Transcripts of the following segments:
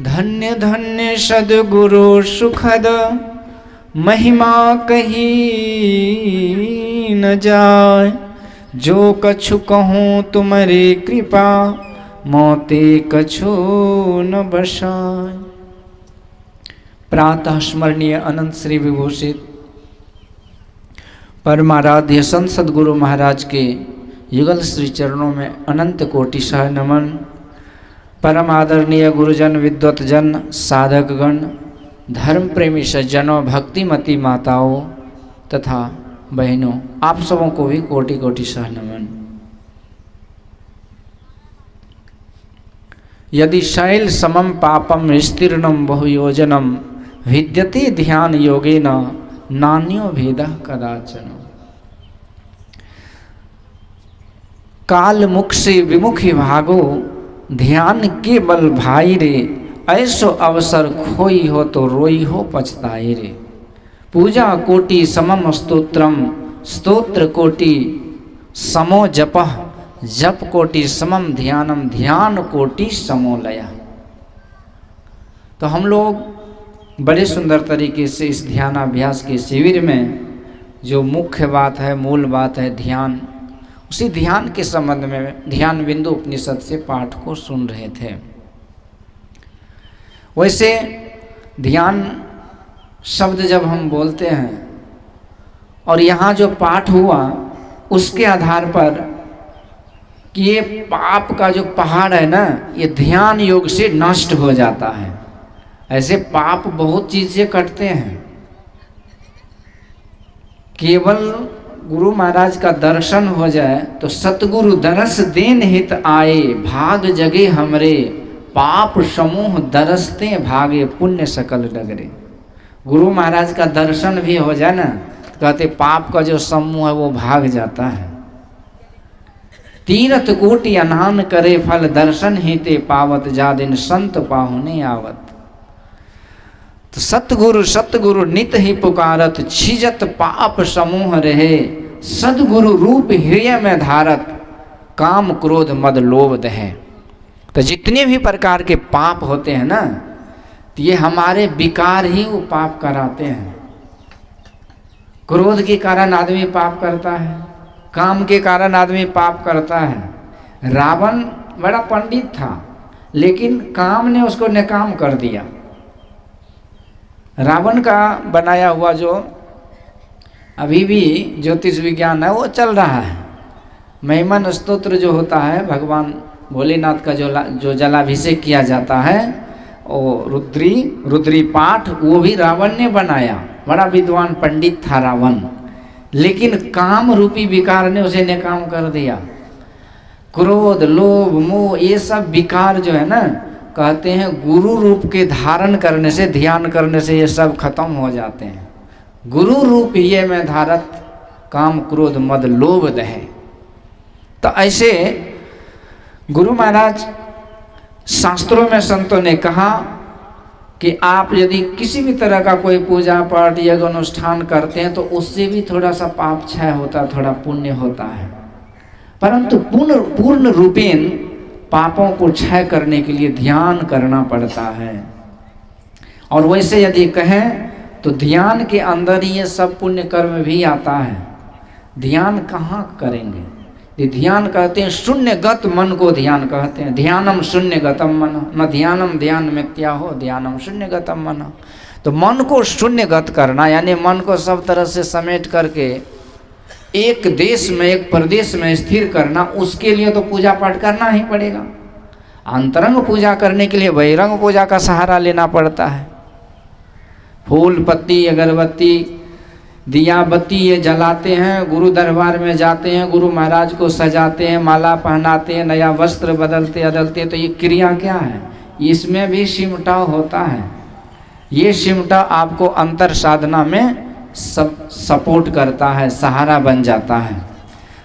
धन्य धन्य सद्गुरु सुखद महिमा कही न जाय। जो कछु कहूँ तुम्हारी कृपा मोते कछु न बसाय। प्रातः स्मरणीय अनंत श्री विभूषित परमाराध्य संत सद्गुरु महाराज के युगल श्री चरणों में अनंत कोटि सह नमन। परम आदरणीय गुरुजन, विद्वत जन, साधकगण, धर्म प्रेमी सज्जनों, भक्तिमती माताओं तथा बहनों, आप सबों को भी कोटि कोटि सह नमन। यदि शैल समम पापम विस्तीर्णम बहुयोजनम विद्यते ध्यान योगेन नान्यो भेदः कदाचन। काल मुख से विमुखी भागो ध्यान के बल भाई रे। ऐसो अवसर खोई हो तो रोई हो पछताई रे। पूजा कोटि समम स्तोत्रम स्तोत्र कोटि समो जपः जप कोटि समम ध्यानम ध्यान कोटि समो लय। तो हम लोग बड़े सुंदर तरीके से इस ध्यानाभ्यास के शिविर में जो मुख्य बात है, मूल बात है ध्यान, उसी ध्यान के संबंध में ध्यान बिंदु उपनिषद से पाठ को सुन रहे थे। वैसे ध्यान शब्द जब हम बोलते हैं और यहाँ जो पाठ हुआ उसके आधार पर कि ये पाप का जो पहाड़ है ना, ये ध्यान योग से नष्ट हो जाता है। ऐसे पाप बहुत चीज से कटते हैं। केवल गुरु महाराज का दर्शन हो जाए तो सतगुरु दरस देन हित आए। भाग जगे हमरे पाप समूह दरसते भागे पुण्य सकल डगरे। गुरु महाराज का दर्शन भी हो जाए ना, तो कहते पाप का जो समूह है वो भाग जाता है। तीरथ कोटि अनहान करे फल दर्शन हिते पावत जा दिन संत पाहुने आवत। तो सतगुरु सतगुरु नित ही पुकारत छिजत पाप समूह रहे। सदगुरु रूप हृदय में धारत काम क्रोध मद लोभ दहे। तो जितने भी प्रकार के पाप होते हैं ना, तो ये हमारे विकार ही वो पाप कराते हैं। क्रोध के कारण आदमी पाप करता है, काम के कारण आदमी पाप करता है। रावण बड़ा पंडित था लेकिन काम ने उसको नाकाम कर दिया। रावण का बनाया हुआ जो अभी भी ज्योतिष विज्ञान है वो चल रहा है। महिमन स्तोत्र जो होता है, भगवान भोलेनाथ का जो जलाभिषेक किया जाता है, वो रुद्री पाठ, वो भी रावण ने बनाया। बड़ा विद्वान पंडित था रावण, लेकिन काम रूपी विकार ने उसे नाकाम कर दिया। क्रोध लोभ मोह ये सब विकार जो है ना, कहते हैं गुरु रूप के धारण करने से, ध्यान करने से ये सब खत्म हो जाते हैं। गुरु रूप ये में धारत काम क्रोध मद लोभ दहे। तो ऐसे गुरु महाराज शास्त्रों में संतों ने कहा कि आप यदि किसी भी तरह का कोई पूजा पाठ यज्ञ अनुष्ठान करते हैं तो उससे भी थोड़ा सा पाप क्षय होता है, थोड़ा पुण्य होता है। परंतु पूर्ण रूपेण पापों को क्षय करने के लिए ध्यान करना पड़ता है। और वैसे यदि कहें तो ध्यान के अंदर ही ये सब पुण्य कर्म भी आता है। ध्यान कहाँ करेंगे? ये ध्यान कहते हैं शून्यगत मन को ध्यान कहते हैं। ध्यानम शून्यगतम मन, न ध्यानम ध्यान में क्या हो, ध्यानम शून्यगतम मन। तो मन को शून्यगत करना यानी मन को सब तरह से समेट करके एक देश में, एक प्रदेश में स्थिर करना, उसके लिए तो पूजा पाठ करना ही पड़ेगा। अंतरंग पूजा करने के लिए बहिरंग पूजा का सहारा लेना पड़ता है। फूल पत्ती अगरबत्ती दिया बत्ती ये जलाते हैं, गुरु दरबार में जाते हैं, गुरु महाराज को सजाते हैं, माला पहनाते हैं, नया वस्त्र बदलते बदलते। तो ये क्रिया क्या है? इसमें भी सिमटाव होता है। ये सिमटा आपको अंतर साधना में सब सपोर्ट करता है, सहारा बन जाता है।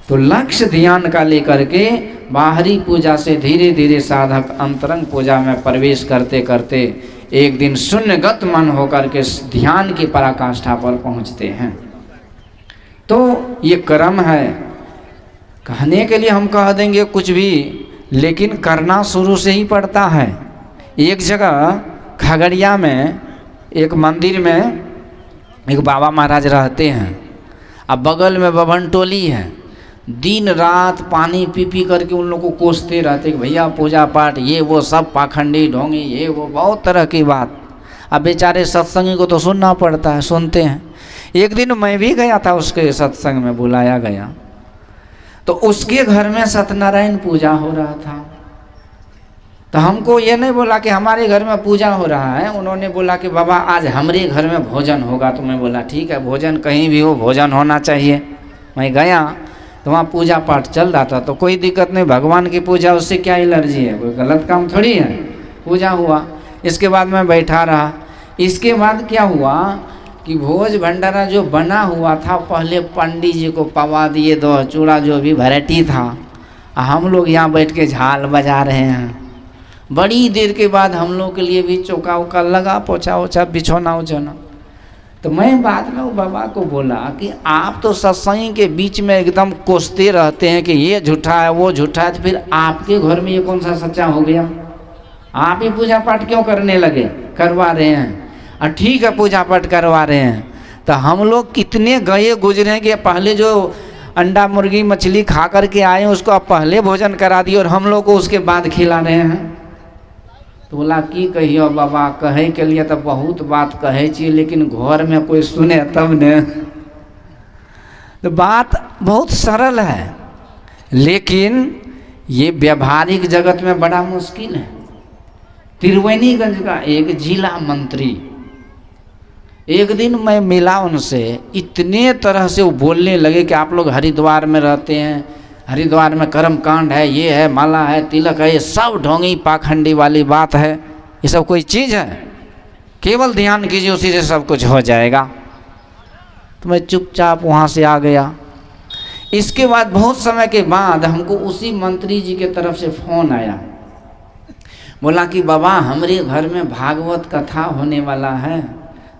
तो लक्ष्य ध्यान का लेकर के बाहरी पूजा से धीरे धीरे साधक अंतरंग पूजा में प्रवेश करते करते एक दिन शून्यगत मन होकर के ध्यान की पराकाष्ठा पर पहुंचते हैं। तो ये क्रम है। कहने के लिए हम कह देंगे कुछ भी, लेकिन करना शुरू से ही पड़ता है। एक जगह खगड़िया में एक मंदिर में एक बाबा महाराज रहते हैं, अब बगल में बभन टोली है। दिन रात पानी पी पी करके उन लोगों को कोसते रहते कि भैया पूजा पाठ ये वो सब पाखंडी ढोंगी ये वो बहुत तरह की बात। अब बेचारे सत्संगी को तो सुनना पड़ता है, सुनते हैं। एक दिन मैं भी गया था उसके सत्संग में, बुलाया गया तो उसके घर में सत्यनारायण पूजा हो रहा था। तो हमको ये नहीं बोला कि हमारे घर में पूजा हो रहा है, उन्होंने बोला कि बाबा आज हमारे घर में भोजन होगा। तो मैं बोला ठीक है, भोजन कहीं भी हो भोजन होना चाहिए। मैं गया तो वहाँ पूजा पाठ चल रहा था, तो कोई दिक्कत नहीं, भगवान की पूजा, उससे क्या एलर्जी है, कोई गलत काम थोड़ी है। पूजा हुआ, इसके बाद मैं बैठा रहा। इसके बाद क्या हुआ कि भोज भंडारा जो बना हुआ था पहले पंडित जी को पवा दिए, दो चूड़ा जो भी वैरायटी था, हम लोग यहाँ बैठ के झाल बजा रहे हैं। बड़ी देर के बाद हम लोग के लिए भी चौका उका लगा, पोछा ओछा बिछोना उछोना। तो मैं बाद में वो बाबा को बोला कि आप तो सत्संग के बीच में एकदम कोसते रहते हैं कि ये झूठा है वो झूठा है, तो फिर आपके घर में ये कौन सा सच्चा हो गया? आप ही पूजा पाठ क्यों करने लगे, करवा रहे हैं? और ठीक है पूजा पाठ करवा रहे हैं, तो हम लोग कितने गए गुजरे कि पहले जो अंडा मुर्गी मछली खा करके आए उसको आप पहले भोजन करा दिए और हम लोग को उसके बाद खिला रहे हैं। तो बोला की कहियो बाबा, कहे के लिए तो बहुत बात कहे चाहिए, लेकिन घर में कोई सुने तब ने। तो बात बहुत सरल है, लेकिन ये व्यवहारिक जगत में बड़ा मुश्किल है। त्रिवेणीगंज का एक जिला मंत्री, एक दिन मैं मिला उनसे, इतने तरह से वो बोलने लगे कि आप लोग हरिद्वार में रहते हैं, हरिद्वार में कर्म कांड है, ये है, माला है, तिलक है, ये सब ढोंगी पाखंडी वाली बात है, ये सब कोई चीज़ है? केवल ध्यान कीजिए उसी से सब कुछ हो जाएगा। तो मैं चुपचाप वहाँ से आ गया। इसके बाद बहुत समय के बाद हमको उसी मंत्री जी के तरफ से फ़ोन आया, बोला कि बाबा हमारे घर में भागवत कथा होने वाला है,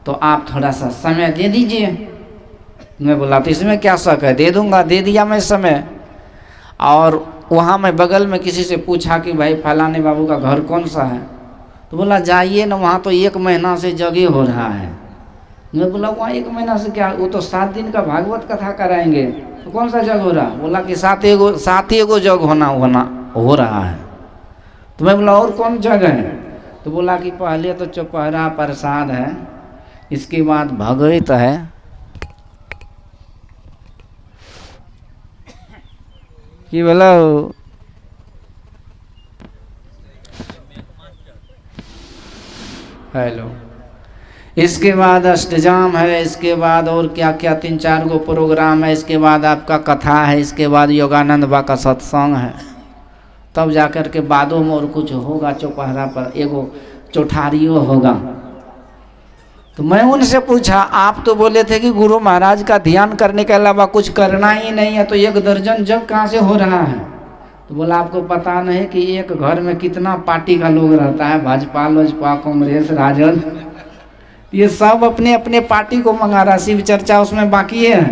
तो आप थोड़ा सा समय दे दीजिए। मैं बोला तो इसमें क्या शक है, दे दूंगा। दे दिया मैं समय। और वहाँ मैं बगल में किसी से पूछा कि भाई फलाने बाबू का घर कौन सा है, तो बोला जाइए ना, वहाँ तो 1 महीना से जगह हो रहा है। मैं बोला वहाँ 1 महीना से क्या, वो तो 7 दिन का भागवत कथा कराएंगे, तो कौन सा जग हो रहा? बोला कि 7 एगो जग हो रहा है। तो मैं बोला और कौन जगह है? तो बोला कि पहले तो चौपहरा प्रसाद है, इसके बाद भगवत है, कि बोला हेलो, इसके बाद अष्टजाम है, इसके बाद और क्या क्या 3-4 गो प्रोग्राम है, इसके बाद आपका कथा है, इसके बाद योगानंद बा का सत्संग है, तब जाकर के बादों में और कुछ होगा। चौपहरा पर एगो चौठारियो होगा। तो मैं उनसे पूछा, आप तो बोले थे कि गुरु महाराज का ध्यान करने के अलावा कुछ करना ही नहीं है, तो 1 दर्जन जग कहाँ से हो रहा है? तो बोला आपको पता नहीं कि एक घर में कितना पार्टी का लोग रहता है, भाजपा लोजपा कांग्रेस राजद, ये सब अपने अपने पार्टी को मंगा रहा, शिव चर्चा उसमें बाकी है।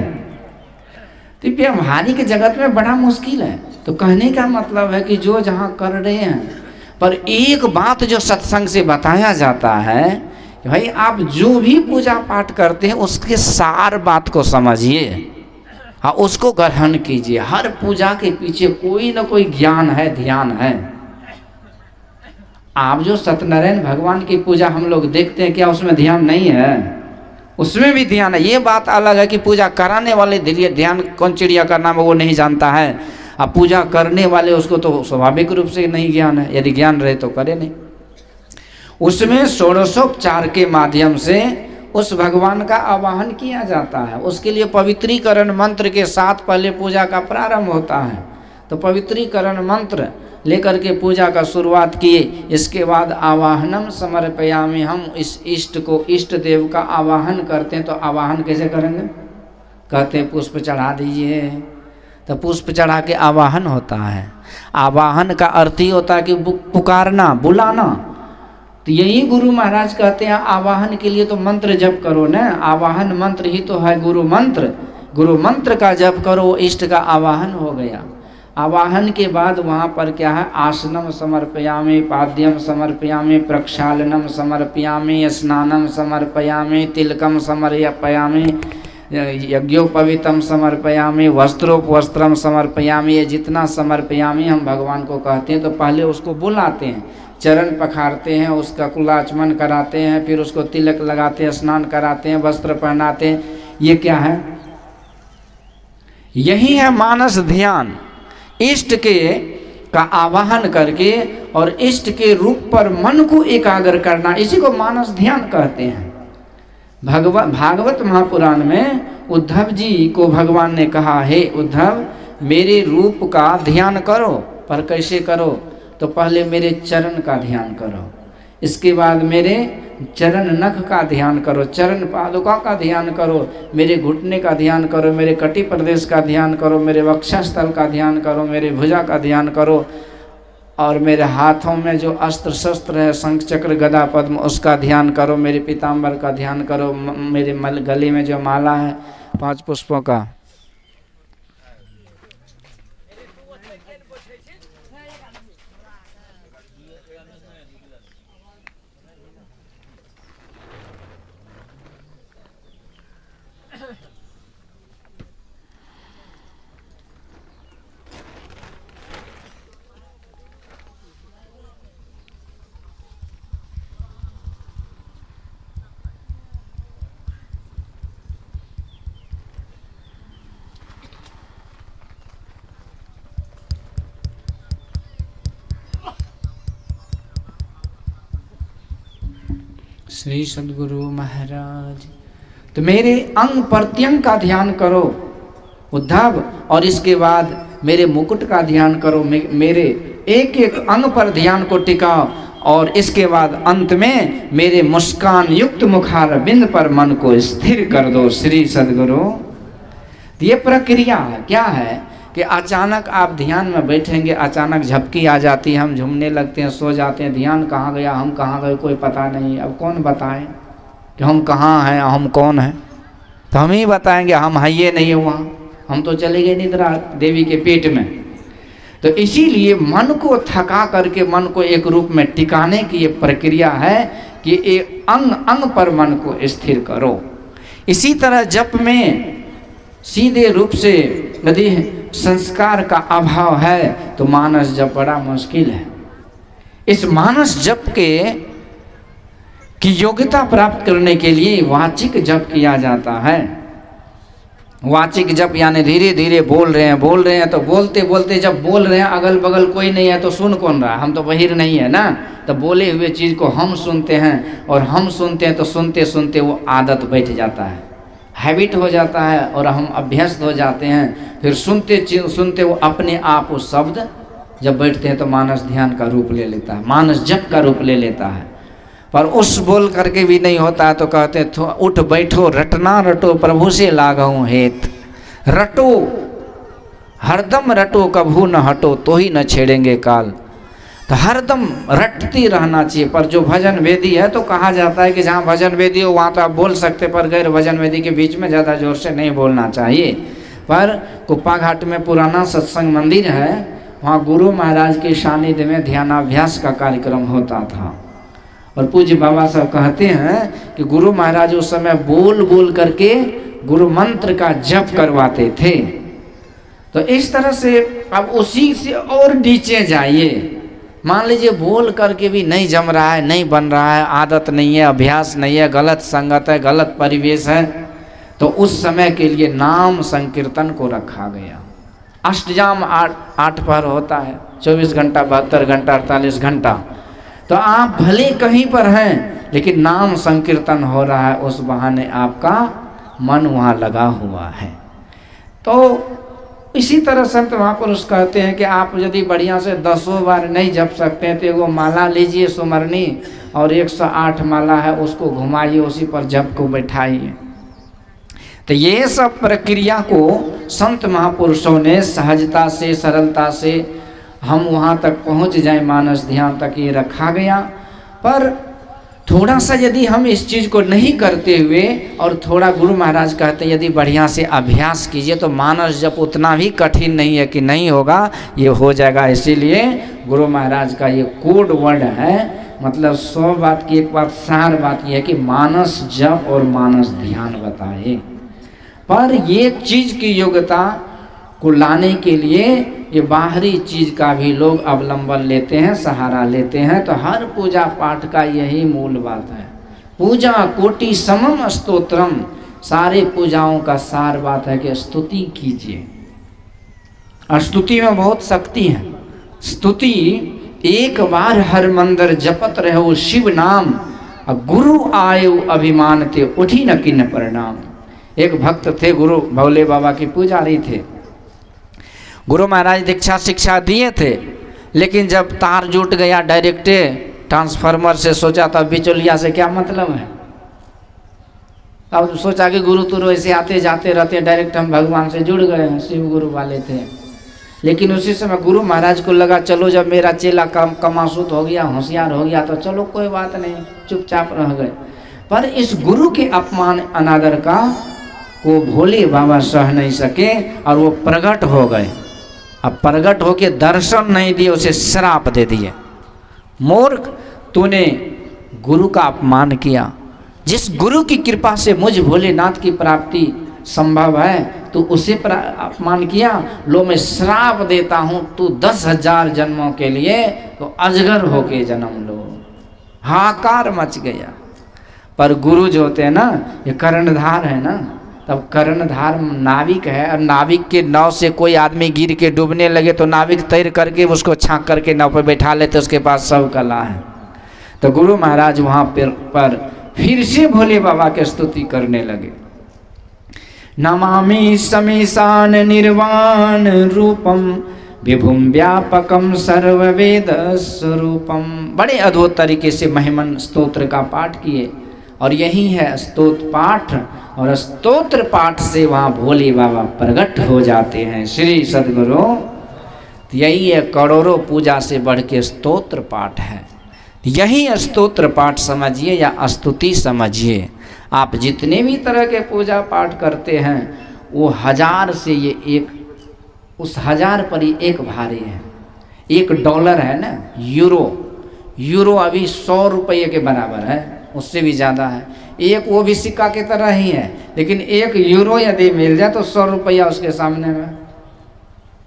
तो व्यवहारिक जगत में बड़ा मुश्किल है। तो कहने का मतलब है कि जो जहाँ कर रहे हैं, पर एक बात जो सत्संग से बताया जाता है, भाई आप जो भी पूजा पाठ करते हैं उसके सार बात को समझिए, हाँ उसको ग्रहण कीजिए। हर पूजा के पीछे कोई ना कोई ज्ञान है, ध्यान है। आप जो सत्यनारायण भगवान की पूजा हम लोग देखते हैं, क्या उसमें ध्यान नहीं है? उसमें भी ध्यान है। ये बात अलग है कि पूजा कराने वाले ध्यान कौन चिड़िया का नाम है वो नहीं जानता है, अब पूजा करने वाले उसको तो स्वाभाविक रूप से नहीं ज्ञान है, यदि ज्ञान रहे तो करे नहीं। उसमें षोडशोपचार के माध्यम से उस भगवान का आवाहन किया जाता है। उसके लिए पवित्रीकरण मंत्र के साथ पहले पूजा का प्रारंभ होता है। तो पवित्रीकरण मंत्र लेकर के पूजा का शुरुआत किए। इसके बाद आवाहनम समर्पयामि, हम इस इष्ट को, इष्ट देव का आवाहन करते हैं। तो आवाहन कैसे करेंगे? कहते हैं पुष्प चढ़ा दीजिए, तो पुष्प चढ़ा के आवाहन होता है। आवाहन का अर्थ ही होता है कि पुकारना, बुलाना। तो यही गुरु महाराज कहते हैं आवाहन के लिए तो मंत्र जप करो ना, आवाहन मंत्र ही तो है गुरु मंत्र। गुरु मंत्र का जप करो, इष्ट का आवाहन हो गया। आवाहन के बाद वहाँ पर क्या है, आसनम समर्पयामि, पाद्यम समर्पयामि, प्रक्षालनम समर्पयामि, स्नानम समर्पयामि, तिलकम समर्पयामि, यज्ञोपवीतम समर्पयामि, वस्त्रोपवस्त्रम समर्पयामि। ये जितना समर्पयामि हम भगवान को कहते हैं तो पहले उसको बुलाते हैं, चरण पखारते हैं, उसका कुलाचमन कराते हैं, फिर उसको तिलक लगाते हैं, स्नान कराते हैं, वस्त्र पहनाते हैं। ये क्या है? यही है मानस ध्यान। इष्ट के का आवाहन करके और इष्ट के रूप पर मन को एकाग्र करना, इसी को मानस ध्यान कहते हैं। भागवत महापुराण में उद्धव जी को भगवान ने कहा, हे उद्धव मेरे रूप का ध्यान करो। पर कैसे करो? तो पहले मेरे चरण का ध्यान करो, इसके बाद मेरे चरण नख का ध्यान करो, चरण पादुका का ध्यान करो, मेरे घुटने का ध्यान करो, मेरे कटी प्रदेश का ध्यान करो, मेरे वक्षस्थल का ध्यान करो, मेरे भुजा का ध्यान करो, और मेरे हाथों में जो अस्त्र शस्त्र है, शंख चक्र गदा पद्म, उसका ध्यान करो, मेरे पीताम्बर का ध्यान करो, मेरे गले में जो माला है 5 पुष्पों का। श्री सद्गुरु महाराज। तो मेरे अंग प्रत्यंग का ध्यान करो उद्धव, और इसके बाद मेरे मुकुट का ध्यान करो, मेरे एक एक अंग पर ध्यान को टिकाओ, और इसके बाद अंत में मेरे मुस्कान युक्त मुखार बिंद पर मन को स्थिर कर दो। श्री सद्गुरु। ये प्रक्रिया क्या है कि अचानक आप ध्यान में बैठेंगे, अचानक झपकी आ जाती है, हम झूमने लगते हैं, सो जाते हैं, ध्यान कहाँ गया, हम कहाँ गए, कोई पता नहीं। अब कौन बताए कि हम कहाँ हैं, हम कौन हैं? तो हम ही बताएंगे, हम है ये नहीं है वहाँ, हम तो चले गए निद्रा देवी के पेट में। तो इसीलिए मन को थका करके मन को एक रूप में टिकाने की ये प्रक्रिया है कि एक अंग अंग पर मन को स्थिर करो। इसी तरह जप में सीधे रूप से यदि संस्कार का अभाव है तो मानस जप बड़ा मुश्किल है। इस मानस जप की योग्यता प्राप्त करने के लिए वाचिक जप किया जाता है। वाचिक जप यानी धीरे धीरे बोल रहे हैं तो बोलते बोलते जब बोल रहे हैं अगल बगल कोई नहीं है तो सुन कौन रहा है? हम तो बहिर नहीं है ना, तो बोले हुए चीज़ को हम सुनते हैं, और हम सुनते हैं तो सुनते सुनते वो आदत बैठ जाता है, हैबिट हो जाता है, और हम अभ्यस्त हो जाते हैं। फिर सुनते सुनते वो अपने आप वो शब्द जब बैठते हैं तो मानस ध्यान का रूप ले लेता है, मानस जप का रूप ले लेता है। पर उस बोल करके भी नहीं होता है तो कहते हैं उठ बैठो रटना रटो प्रभु से लागहूँ हेत। रटो, हरदम रटो कभू न हटो तो ही न छेड़ेंगे काल। तो हरदम रटती रहना चाहिए। पर जो भजन वेदी है तो कहा जाता है कि जहाँ भजन वेदी हो वहाँ तो आप बोल सकते, पर गैर भजन वेदी के बीच में ज़्यादा जोर से नहीं बोलना चाहिए। पर कुप्पा घाट में पुराना सत्संग मंदिर है, वहाँ गुरु महाराज के सानिध्य में ध्यानाभ्यास का कार्यक्रम होता था, और पूज्य बाबा साहब कहते हैं कि गुरु महाराज उस समय बोल बोल करके गुरु मंत्र का जप करवाते थे। तो इस तरह से अब उसी से और नीचे जाइए। मान लीजिए बोल करके भी नहीं जम रहा है, नहीं बन रहा है, आदत नहीं है, अभ्यास नहीं है, गलत संगत है, गलत परिवेश है, तो उस समय के लिए नाम संकीर्तन को रखा गया। अष्टजाम 8 पहर होता है, 24 घंटा 72 घंटा 48 घंटा। तो आप भले कहीं पर हैं लेकिन नाम संकीर्तन हो रहा है, उस बहाने आपका मन वहाँ लगा हुआ है। तो इसी तरह संत महापुरुष कहते हैं कि आप यदि बढ़िया से 10 बार नहीं जप सकते हैं तो एगो माला लीजिए सुमरनी, और 108 माला है उसको घुमाइए, उसी पर जप को बैठाइए। तो ये सब प्रक्रिया को संत महापुरुषों ने सहजता से, सरलता से हम वहाँ तक पहुँच जाए, मानस ध्यान तक ये रखा गया। पर थोड़ा सा यदि हम इस चीज़ को नहीं करते हुए और थोड़ा गुरु महाराज कहते हैं यदि बढ़िया से अभ्यास कीजिए तो मानस जप उतना भी कठिन नहीं है कि नहीं होगा, ये हो जाएगा। इसीलिए गुरु महाराज का ये कोड वर्ड है, मतलब 100 बात की एक बात सार बात यह है कि मानस जप और मानस ध्यान बताए। पर ये चीज़ की योग्यता को लाने के लिए ये बाहरी चीज़ का भी लोग अवलंबन लेते हैं, सहारा लेते हैं। तो हर पूजा पाठ का यही मूल बात है। पूजा कोटि समम स्तोत्रम, सारे पूजाओं का सार बात है कि स्तुति कीजिए। स्तुति में बहुत शक्ति है। स्तुति एक बार हर मंदिर जपत रहो शिव नाम, गुरु आयु अभिमान ते उठी न किन्न परिणाम। एक भक्त थे, गुरु भोले बाबा की पुजारी थे। गुरु महाराज दीक्षा शिक्षा दिए थे, लेकिन जब तार जुट गया डायरेक्टे ट्रांसफार्मर से, सोचा तब बिचौलिया से क्या मतलब है। अब सोचा कि गुरु तो ऐसे आते जाते रहते, डायरेक्ट हम भगवान से जुड़ गए हैं, शिव गुरु वाले थे। लेकिन उसी समय गुरु महाराज को लगा चलो जब मेरा चेला कमासुत हो गया, होशियार हो गया, तो चलो कोई बात नहीं, चुपचाप रह गए। पर इस गुरु के अपमान अनादर का को भोले बाबा सह नहीं सके और वो प्रकट हो गए। अब प्रकट होके दर्शन नहीं दिए, उसे श्राप दे दिए, मूर्ख तूने गुरु का अपमान किया। जिस गुरु की कृपा से मुझ भोलेनाथ की प्राप्ति संभव है तो उसे अपमान किया। लो मैं श्राप देता हूँ, तू 10,000 जन्मों के लिए तो अजगर होके जन्म लो। हाहाकार मच गया। पर गुरु जो होते हैं ना, ये कर्णधार है ना, तब कर्णधार नाविक है, और नाविक के नाव से कोई आदमी गिर के डूबने लगे तो नाविक तैर करके उसको छांक करके नाव पर बैठा लेते, उसके पास सब कला है। तो गुरु महाराज वहाँ पर फिर से भोले बाबा की स्तुति करने लगे। नमामि समीशान निर्वाण रूपम विभुम व्यापकम सर्ववेद स्वरूपम। बड़े अद्भुत तरीके से महिमन स्तोत्र का पाठ किए, और यही है स्तोत्र पाठ, और स्तोत्र पाठ से वहाँ भोले बाबा प्रकट हो जाते हैं। श्री सद्गुरु, यही है करोड़ों पूजा से बढ़ के स्तोत्र पाठ है। यही स्तोत्र पाठ समझिए या स्तुति समझिए। आप जितने भी तरह के पूजा पाठ करते हैं वो 1000 से ये एक, उस 1000 पर ही एक भारी है। $1 है ना, यूरो अभी 100 रुपये के बराबर है, उससे भी ज़्यादा है। एक वो भी सिक्का की तरह ही है, लेकिन 1 यूरो यदि मिल जाए तो 100 रुपया उसके सामने में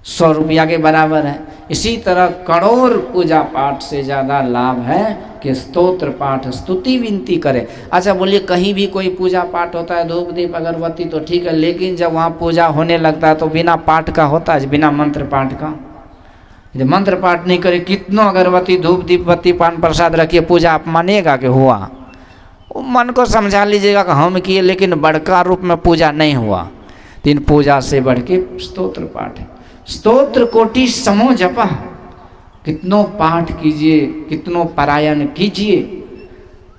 100 रुपया के बराबर है। इसी तरह करोड़ पूजा पाठ से ज़्यादा लाभ है कि स्तोत्र पाठ स्तुति विनती करे। अच्छा बोलिए, कहीं भी कोई पूजा पाठ होता है, धूप दीप अगरबत्ती तो ठीक है, लेकिन जब वहाँ पूजा होने लगता है तो बिना पाठ का होता है, बिना मंत्र पाठ का। जब मंत्र पाठ नहीं करे, कितनों अगरबत्ती धूप दीप बत्ती पान प्रसाद रखिए, पूजा आप मानिएगा कि हुआ? वो मन को समझा लीजिएगा कि हम किए, लेकिन बड़का रूप में पूजा नहीं हुआ। तो इन पूजा से बढ़ के स्तोत्र पाठ है। स्तोत्र कोटि समो जपा, कितनों पाठ कीजिए, कितनों पारायण कीजिए,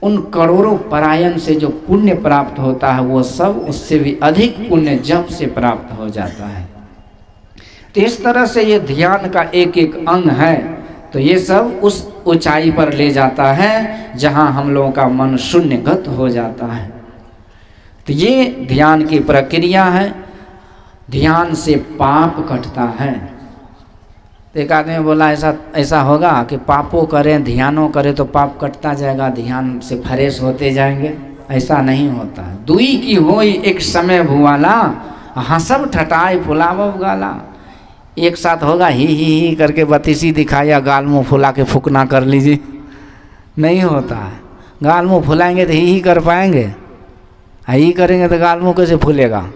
उन करोड़ों पारायण से जो पुण्य प्राप्त होता है वो सब उससे भी अधिक पुण्य जप से प्राप्त हो जाता है। तो इस तरह से ये ध्यान का एक एक अंग है, तो ये सब उस ऊंचाई पर ले जाता है जहां हम लोगों का मन शून्यगत हो जाता है। तो ये ध्यान की प्रक्रिया है। ध्यान से पाप कटता है। तो एक आदमी बोला ऐसा होगा कि पापों करें ध्यानों करें तो पाप कटता जाएगा, ध्यान से फ्रेश होते जाएंगे। ऐसा नहीं होता है। दुई की होई एक समय भुआला, हंसब ठटाई फुलाव गाला। एक साथ होगा ही करके बतीसी दिखाया, गाल मुँह फुला के फूकना कर लीजिए, नहीं होता है। गाल मुँह फुलाएंगे तो ही कर पाएंगे, ही करेंगे तो गाल मुँह कैसे फूलेगा?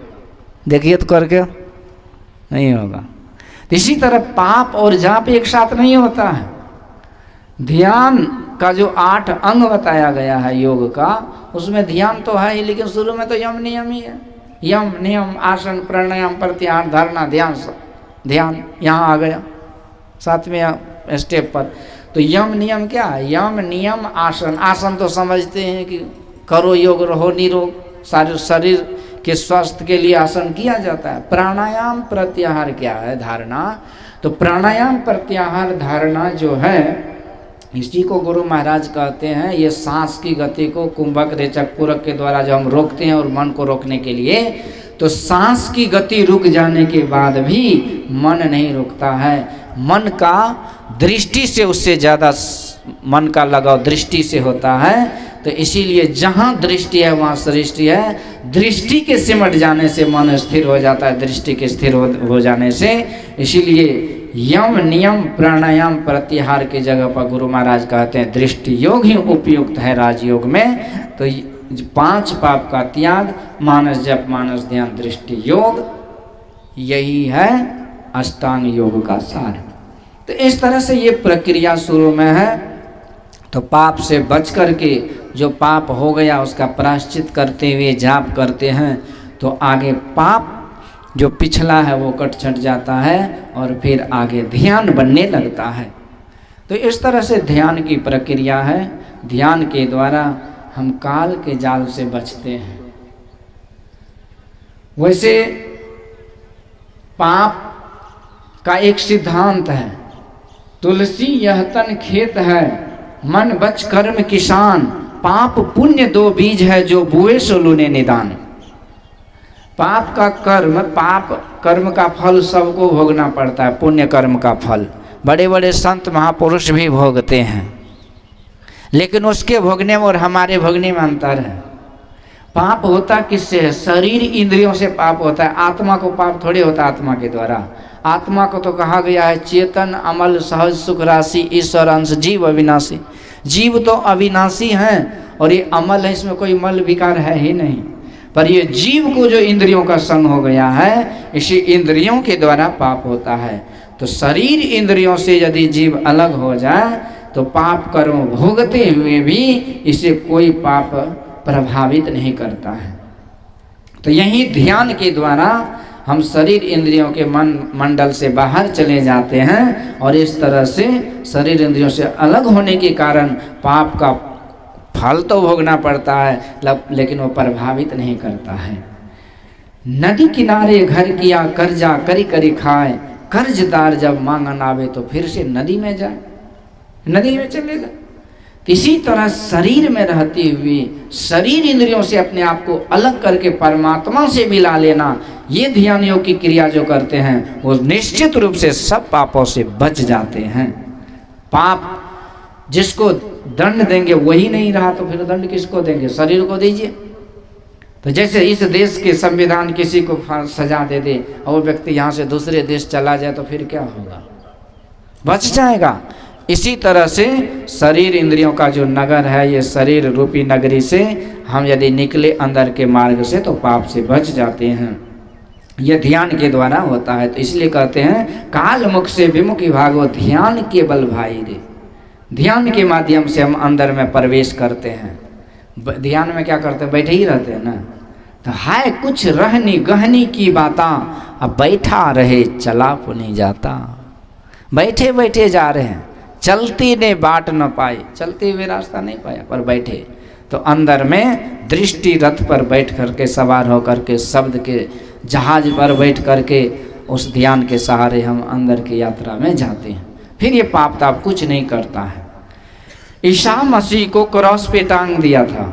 देखिए तो करके नहीं होगा। इसी तरह पाप और जाप एक साथ नहीं होता है। ध्यान का जो 8 अंग बताया गया है योग का, उसमें ध्यान तो है ही, लेकिन शुरू में तो यम नियम ही है। यम नियम आसन प्राणायाम प्रत्याहार धारणा ध्यान, ध्यान यहाँ आ गया 7वें स्टेप पर। तो यम नियम क्या है? यम नियम आसन। आसन तो समझते हैं कि करो योग रहो निरोग, सारे शरीर के स्वास्थ्य के लिए आसन किया जाता है। प्राणायाम प्रत्याहार क्या है? धारणा। तो प्राणायाम प्रत्याहार धारणा जो है इसी को गुरु महाराज कहते हैं, ये सांस की गति को कुंभक रेचक पूरक के द्वारा जो हम रोकते हैं और मन को रोकने के लिए, तो सांस की गति रुक जाने के बाद भी मन नहीं रुकता है। मन का दृष्टि से, उससे ज़्यादा मन का लगाव दृष्टि से होता है। तो इसीलिए जहाँ दृष्टि है वहाँ सृष्टि है। दृष्टि के सिमट जाने से मन स्थिर हो जाता है, दृष्टि के स्थिर हो जाने से। इसीलिए यम नियम प्राणायाम प्रत्याहार की जगह पर गुरु महाराज कहते हैं दृष्टि योग ही उपयुक्त है राजयोग में। तो 5 पाप का त्याग, मानस जप, मानस ध्यान, दृष्टि योग, यही है अष्टांग योग का सार। तो इस तरह से ये प्रक्रिया शुरू में है। तो पाप से बच करके, जो पाप हो गया उसका प्रायश्चित करते हुए जाप करते हैं, तो आगे पाप जो पिछला है वो कट छट जाता है और फिर आगे ध्यान बनने लगता है। तो इस तरह से ध्यान की प्रक्रिया है। ध्यान के द्वारा हम काल के जाल से बचते हैं। वैसे पाप का एक सिद्धांत है, तुलसी यह तन खेत है, मन बच कर्म किसान, पाप पुण्य 2 बीज है, जो बुए सो लूने निदान। पाप का कर्म, पाप कर्म का फल सबको भोगना पड़ता है। पुण्य कर्म का फल बड़े बड़े संत महापुरुष भी भोगते हैं, लेकिन उसके भोगने में और हमारे भोगने में अंतर है। पाप होता किससे है? शरीर इंद्रियों से पाप होता है। आत्मा को पाप थोड़ी होता आत्मा के द्वारा। आत्मा को तो कहा गया है चेतन अमल सहज सुख राशि ईश्वर अंश जीव अविनाशी। जीव तो अविनाशी हैं और ये अमल है, इसमें कोई मल विकार है ही नहीं। पर ये जीव को जो इंद्रियों का संग हो गया है, इसी इंद्रियों के द्वारा पाप होता है। तो शरीर इंद्रियों से यदि जीव अलग हो जाए तो पाप कर्म भोगते हुए भी इसे कोई पाप प्रभावित नहीं करता है। तो यही ध्यान के द्वारा हम शरीर इंद्रियों के मंडल से बाहर चले जाते हैं और इस तरह से शरीर इंद्रियों से अलग होने के कारण पाप का फल तो भोगना पड़ता है, लेकिन वो प्रभावित नहीं करता है। नदी किनारे घर किया कर्जा करी करी खाए, कर्जदार जब मांगन आवे तो फिर से नदी में जाए, नदी में चलेगा। इसी तरह शरीर में रहते हुए शरीर इंद्रियों से अपने आप को अलग करके परमात्मा से मिला लेना, ये ध्यान योग की क्रिया जो करते हैं वो निश्चित रूप से सब पापों से बच जाते हैं। पाप जिसको दंड देंगे वही नहीं रहा तो फिर दंड किसको देंगे? शरीर को दीजिए। तो जैसे इस देश के संविधान किसी को सजा दे दे और वो व्यक्ति यहाँ से दूसरे देश चला जाए तो फिर क्या होगा? बच जाएगा। इसी तरह से शरीर इंद्रियों का जो नगर है, ये शरीर रूपी नगरी से हम यदि निकले अंदर के मार्ग से तो पाप से बच जाते हैं। यह ध्यान के द्वारा होता है। तो इसलिए कहते हैं काल मुख से विमुखी भागो, ध्यान के बल भाई रे। ध्यान के माध्यम से हम अंदर में प्रवेश करते हैं। ध्यान में क्या करते हैं? बैठे ही रहते हैं ना। तो हाय कुछ रहनी गहनी की बाता, अब बैठा रहे चला पुनी जाता। बैठे बैठे जा रहे हैं, चलती ने बाट न पाई, चलते हुए रास्ता नहीं पाया पर बैठे। तो अंदर में दृष्टि रथ पर बैठ करके, सवार होकर के, शब्द के जहाज पर बैठ करके उस ध्यान के सहारे हम अंदर की यात्रा में जाते हैं। फिर ये पाप ताप कुछ नहीं करता है। ईसा मसीह को क्रॉस पे टांग दिया था।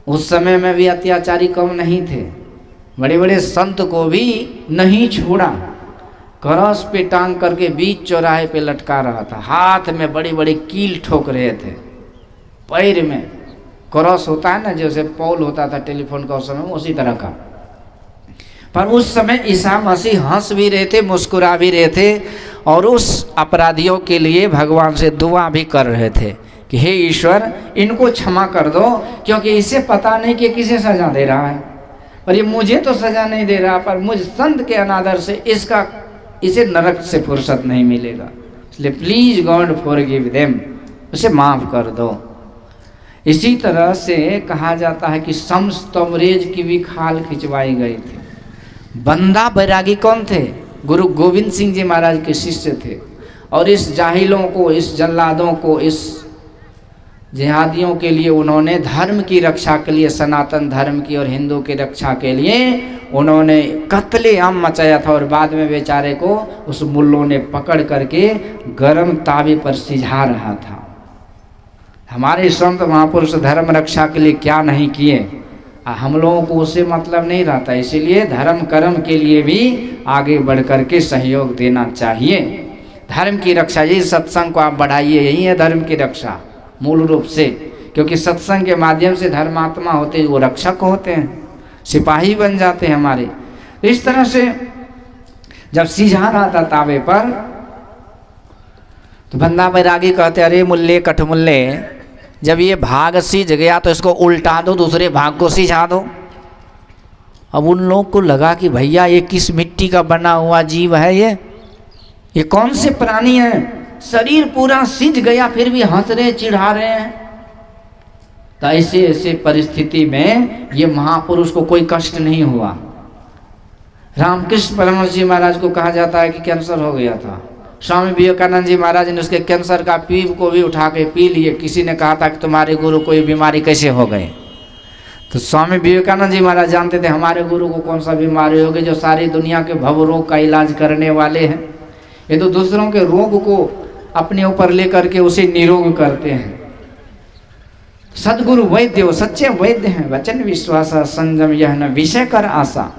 उस समय में भी अत्याचारी कम नहीं थे, बड़े बड़े संत को भी नहीं छोड़ा। क्रॉस पे टांग करके बीच चौराहे पे लटका रहा था, हाथ में बड़े बड़े कील ठोक रहे थे, पैर में क्रॉस होता है ना, जैसे पोल होता था टेलीफोन का उस समय, उसी तरह का। पर उस समय ईसा मसीह हंस भी रहे थे, मुस्कुरा भी रहे थे और उस अपराधियों के लिए भगवान से दुआ भी कर रहे थे कि हे ईश्वर इनको क्षमा कर दो, क्योंकि इसे पता नहीं कि किसे सजा दे रहा है। और ये मुझे तो सजा नहीं दे रहा, पर मुझ संत के अनादर से इसे नरक से फुर्सत नहीं मिलेगा, इसलिए प्लीज गॉड फॉरगिव देम, उसे माफ कर दो। इसी तरह से कहा जाता है कि शम्स तमरेज की भी खाल खिंचवाई गई थी। बंदा बैरागी कौन थे? गुरु गोविंद सिंह जी महाराज के शिष्य थे। और इस जाहिलों को, इस जल्लादों को, इस जिहादियों के लिए उन्होंने धर्म की रक्षा के लिए, सनातन धर्म की और हिंदू की रक्षा के लिए उन्होंने कत्ले आम मचाया था। और बाद में बेचारे को उस मुल्लों ने पकड़ करके गर्म तावे पर सिझा रहा था। हमारे संत महापुरुष धर्म रक्षा के लिए क्या नहीं किए, हम लोगों को उससे मतलब नहीं रहता। इसीलिए धर्म कर्म के लिए भी आगे बढ़ कर के सहयोग देना चाहिए। धर्म की रक्षा, यही सत्संग को आप बढ़ाइए, यही है धर्म की रक्षा मूल रूप से। क्योंकि सत्संग के माध्यम से धर्मात्मा होते हैं, वो रक्षक होते हैं, सिपाही बन जाते हैं हमारे। इस तरह से जब सीझा रहा था तावे पर, तो बंदा बैरागी कहते, अरे मुल्ले कठमुल्ले, जब ये भाग सीझ गया तो इसको उल्टा दो, दूसरे भाग को सीझा दो। अब उन लोग को लगा कि भैया ये किस मिट्टी का बना हुआ जीव है, ये कौन से प्राणी है, शरीर पूरा सीझ गया फिर भी हंस रहे चिढ़ा रहे हैं। तो ऐसे ऐसे परिस्थिति में ये महापुरुष को कोई कष्ट नहीं हुआ। रामकृष्ण परमहंस जी महाराज को कहा जाता है कि कैंसर हो गया था। स्वामी विवेकानंद जी महाराज ने उसके कैंसर का पीप को भी उठा के पी लिए। किसी ने कहा था कि तुम्हारे गुरु को ये बीमारी कैसे हो गई, तो स्वामी विवेकानंद जी महाराज जानते थे हमारे गुरु को कौन सा बीमारी होगी, जो सारी दुनिया के भव रोग का इलाज करने वाले हैं। ये तो दूसरों के रोग को अपने ऊपर लेकर के उसे निरोग करते हैं। सदगुरु वैद्य, वो सच्चे वैद्य हैं। वचन विश्वास संयम यह न विषय कर आशा।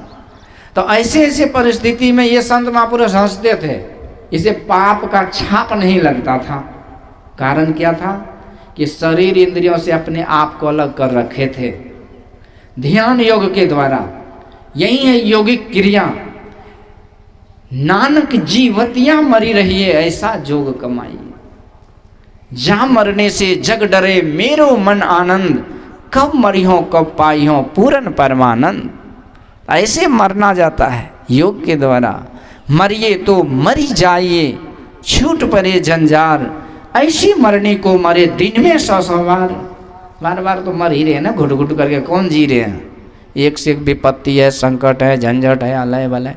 तो ऐसे ऐसे परिस्थिति में ये संत महापुरुष हंसते थे, इसे पाप का छाप नहीं लगता था। कारण क्या था कि शरीर इंद्रियों से अपने आप को अलग कर रखे थे ध्यान योग के द्वारा। यही है योगिक क्रिया। नानक जीवतियां मरी रही है ऐसा जोग कमाई, जा मरने से जग डरे मेरो मन आनंद, कब मरी हो कब पाई हो पूरन परमानंद। ऐसे मरना जाता है योग के द्वारा। मरिए तो मरी जाइए छूट पड़े जंजार, ऐसी मरने को मरे दिन में 100 बार। बार बार तो मर ही रहे हैं ना, घुट घुट करके कौन जी रहे हैं। एक से एक विपत्ति है, संकट है, झंझट है, अलय बलय।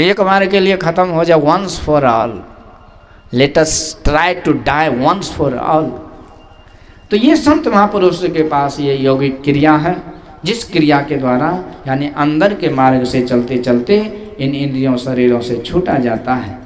एक बार के लिए खत्म हो जाए, once for all. Let us try to die once for all. तो ये संत महापुरुष के पास ये यौगिक क्रिया है, जिस क्रिया के द्वारा यानी अंदर के मार्ग से चलते चलते इन इंद्रियों शरीरों से छूटा जाता है।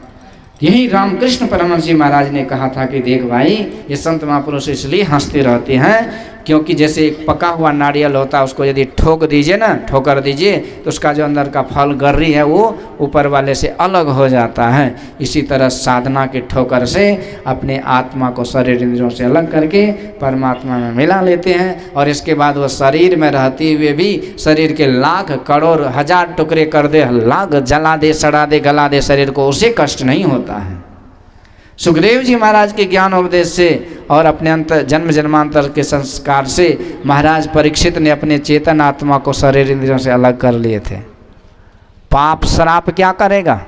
यही रामकृष्ण परमहंस जी महाराज ने कहा था कि देख भाई, ये संत महापुरुष इसलिए हंसते रहते हैं क्योंकि जैसे एक पका हुआ नारियल होता है, उसको यदि ठोक दीजिए ना, ठोकर दीजिए, तो उसका जो अंदर का फल गर्री है वो ऊपर वाले से अलग हो जाता है। इसी तरह साधना के ठोकर से अपने आत्मा को शरीर इंद्रियों से अलग करके परमात्मा में मिला लेते हैं। और इसके बाद वह शरीर में रहते हुए भी शरीर के लाख करोड़ हजार टुकड़े कर दे, लाख जला दे, सड़ा दे, गला दे शरीर को, उसे कष्ट नहीं होता है। सुखदेव जी महाराज के ज्ञान उपदेश से और अपने अंतर जन्म जन्मांतर के संस्कार से महाराज परीक्षित ने अपने चेतन आत्मा को शरीर इंद्रियों से अलग कर लिए थे। पाप श्राप क्या करेगा।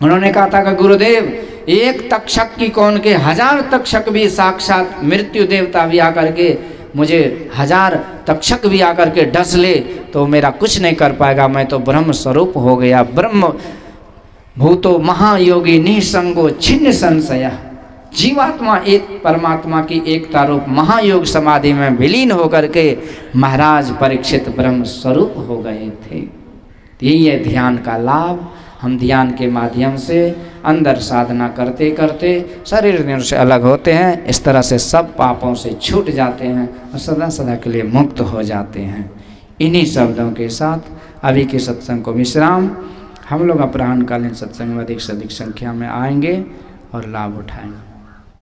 उन्होंने कहा था कि गुरुदेव, एक तक्षक की कौन के 1000 तक्षक भी साक्षात मृत्यु देवता भी आकर के मुझे 1000 तक्षक भी आकर के डस ले तो मेरा कुछ नहीं कर पाएगा। मैं तो ब्रह्म स्वरूप हो गया। ब्रह्म भूतो महायोगी निसंगो छिन्न संशय। जीवात्मा एक परमात्मा की एकता रूप महायोग समाधि में विलीन होकर के महाराज परीक्षित ब्रह्म स्वरूप हो गए थे। यही है ध्यान का लाभ। हम ध्यान के माध्यम से अंदर साधना करते करते शरीर से अलग होते हैं। इस तरह से सब पापों से छूट जाते हैं और सदा सदा के लिए मुक्त हो जाते हैं। इन्हीं शब्दों के साथ अभी के सत्संग को विश्राम। हम लोग अपराह्नकालीन सत्संग में अधिक से अधिक संख्या में आएंगे और लाभ उठाएंगे।